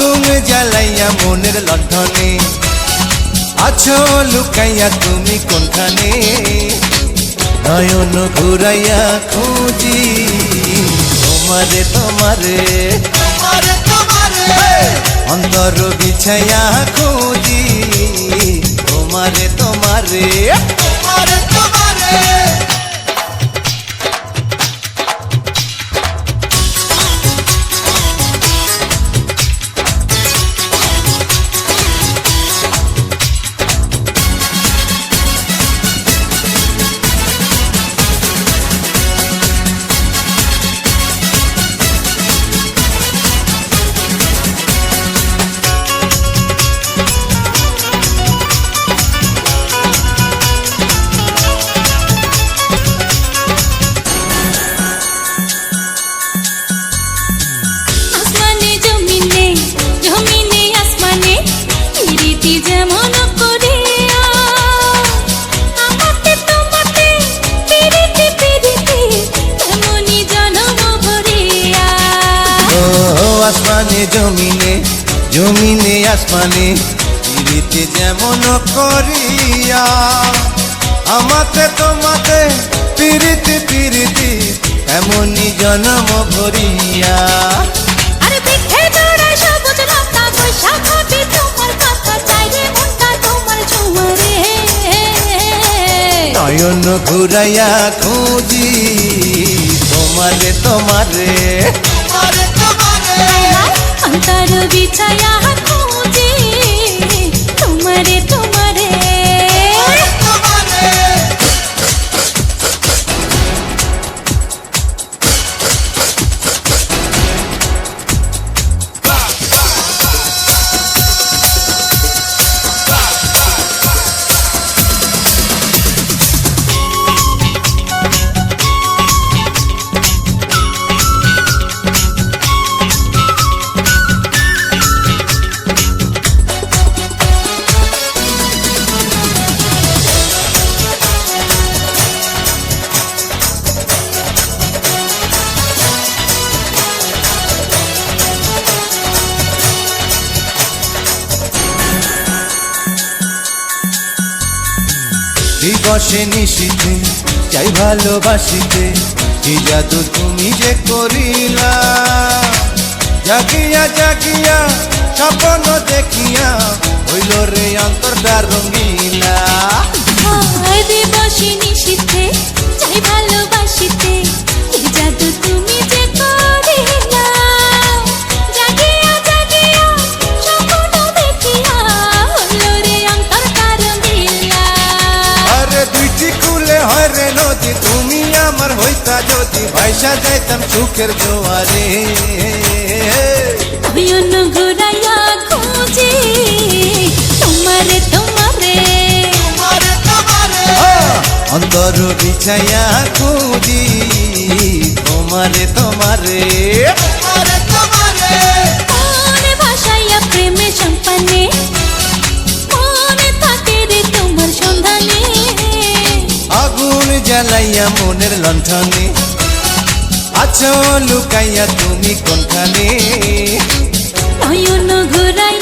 আগুন জ্বালাইয়া মনের লণ্ঠনে আছো লুকাইয়া তুমি কোনখানে নয়ন ঘুরাইয়া খুঁজি তোমারে তোমারে অন্তর বিছাইয়া খুঁজি তোমারে তোমারে আসমানে জমিনে জমিনে আসমানে পিরিতি যেমন করিয়া আমাতে তোমাতে পিরিতি পিরিতি এমনি জন্ম ভরিয়া আরে বৃক্ষের জোড়ায় সবুজ লতা বৈশাখ হবে তোমার কথা চাইলে মনটা তোমার ঝুমরে নয়ন ঘুরাইয়া খুঁজি তোমারে তোমারে অন্তর বিছায়া খুঁজি তোমারে তোমারে দিবসে নিশিতে চাই ভালোবাসিতে কি জাদু তুমি যে করিলা জাগিয়া জাগিয়া স্বপ্ন দেখিয়া হইল রে অন্তরটা রঙিলা দিবসে নিশিতে চাই ভালোবাসিতে কি জাদু তুমি যে করিলা জাগিয়া জাগিয়া স্বপ্ন দেখিয়া হইল রে অন্তরটা রঙিলা আরে দুইটি কুলে হয় রে নদী তুমি আমার হইতা যদি ভাইসা যাইতাম সুখের জোয়ারে নয়ন ঘুরাইয়া খুঁজি তোমারে তোমারে অন্তর বিছাইয়া খুঁজি তোমারে তোমারে মনে ভাসাইয়া প্রেমের সম্পানে মনে থাকে রে তোমার সন্ধানে আগুন জ্বালাইয়া মনের লণ্ঠনে আছো লুকাইয়া তুমি কোনখানে নয়ন ঘুরাইয়া